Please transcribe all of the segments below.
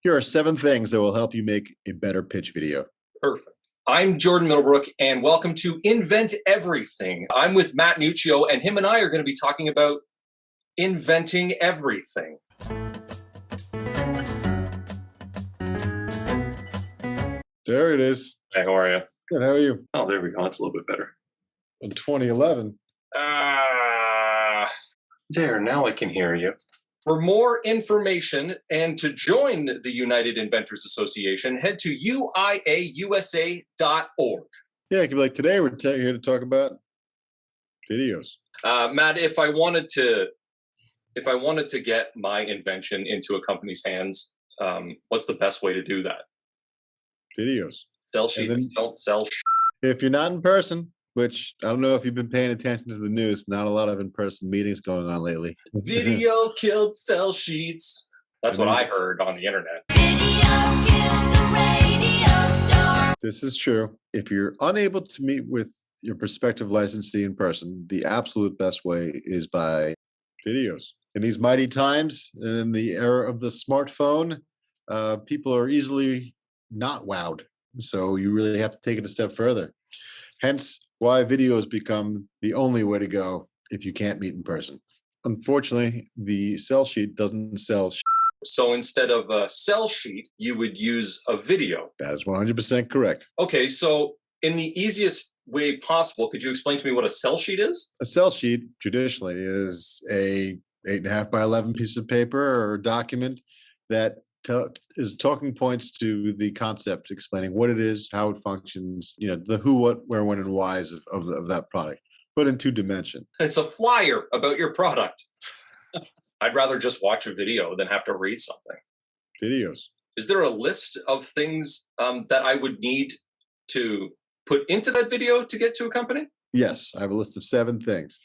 Here are 7 things that will help you make a better pitch video. Perfect. I'm Jordan Middlebrook, and welcome to Invent Everything. I'm with Matt Nuccio, and him and I are going to be talking about inventing everything. There it is. Hey, how are you? Good. How are you? Oh, there we go. That's a little bit better. In 2011. There, now I can hear you. For more information and to join the United Inventors Association, head to uiausa.org. Yeah, it could be like today we're here to talk about videos. Matt, if I wanted to get my invention into a company's hands, what's the best way to do that? Videos. Sell sheet. Don't sell. If you're not in person, which I don't know if you've been paying attention to the news, not a lot of in-person meetings going on lately. Video killed sell sheets. That's what I heard on the internet. Video killed the radio star. This is true. If you're unable to meet with your prospective licensee in person, the absolute best way is by videos. In these mighty times, in the era of the smartphone, people are easily not wowed. So you really have to take it a step further. Hence why videos become the only way to go if you can't meet in person. Unfortunately, the sell sheet doesn't sell. So instead of a sell sheet, you would use a video. That is 100% correct. Okay, so in the easiest way possible, could you explain to me what a sell sheet is? A sell sheet traditionally is a 8.5 by 11 piece of paper or document that is talking points to the concept, explaining what it is, how it functions, the who, what, where, when, and whys of that product, but in 2 dimensions. It's a flyer about your product. I'd rather just watch a video than have to read something. Videos. Is there a list of things that I would need to put into that video to get to a company? Yes, I have a list of 7 things.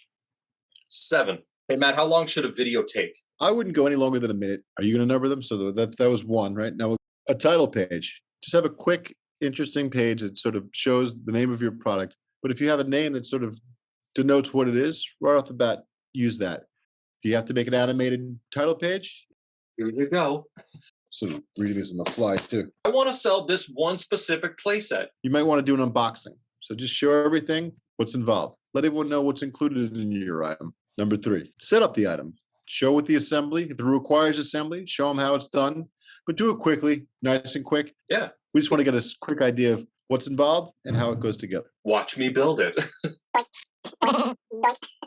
7. Hey, Matt, how long should a video take? I wouldn't go any longer than a minute. Are you going to number them? So that was 1, right? Now, a title page. Just have a quick, interesting page that sort of shows the name of your product. But if you have a name that sort of denotes what it is, right off the bat, use that. Do you have to make an animated title page? Here you go. Sort of reading this on the fly, too. I want to sell this one specific playset. You might want to do an unboxing. So just show everything, what's involved. Let everyone know what's included in your item. Number 3, set up the item. Show with the assembly. If it requires assembly, show them how it's done, but do it quickly, nice and quick. Yeah. We just want to get a quick idea of what's involved and how it goes together. Watch me build it.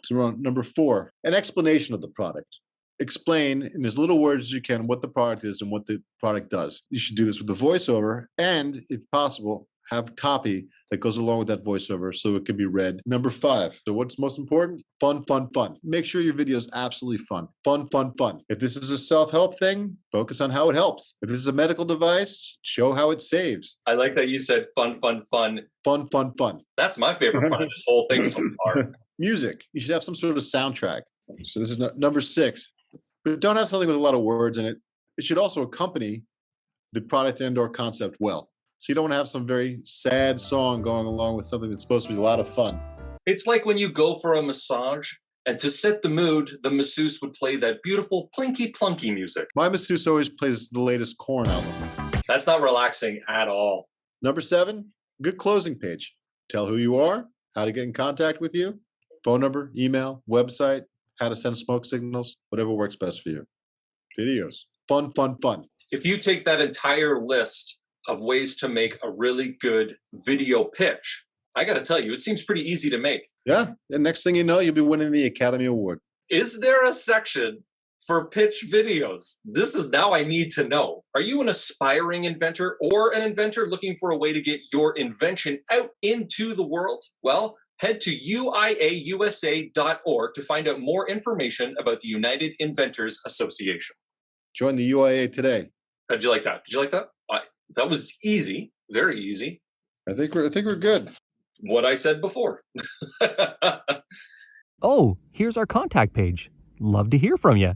So number 4, an explanation of the product. Explain in as little words as you can what the product is and what the product does. You should do this with the voiceover and, if possible, have copy that goes along with that voiceover so it can be read. Number 5. So what's most important? Fun, fun, fun. Make sure your video is absolutely fun. Fun, fun, fun. If this is a self-help thing, focus on how it helps. If this is a medical device, show how it saves. I like that you said fun, fun, fun. Fun, fun, fun. That's my favorite part of this whole thing so far. Music. You should have some sort of soundtrack. So this is number 6. But don't have something with a lot of words in it. It should also accompany the product and or concept well. So you don't want to have some very sad song going along with something that's supposed to be a lot of fun. It's like when you go for a massage, and to set the mood, the masseuse would play that beautiful plinky plunky music. My masseuse always plays the latest Korn album. That's not relaxing at all. Number 7, good closing page. Tell who you are, how to get in contact with you, phone number, email, website, how to send smoke signals, whatever works best for you. Videos. Fun, fun, fun. If you take that entire list of ways to make a really good video pitch, I got to tell you, it seems pretty easy to make. Yeah, and next thing you know, you'll be winning the Academy Award. Is there a section for pitch videos? This is now I need to know. Are you an aspiring inventor or an inventor looking for a way to get your invention out into the world? Well, head to uiausa.org to find out more information about the United Inventors Association. Join the UIA today. How'd you like that? Did you like that? That was easy, very easy. I think we're good. What I said before. Oh, here's our contact page. Love to hear from you.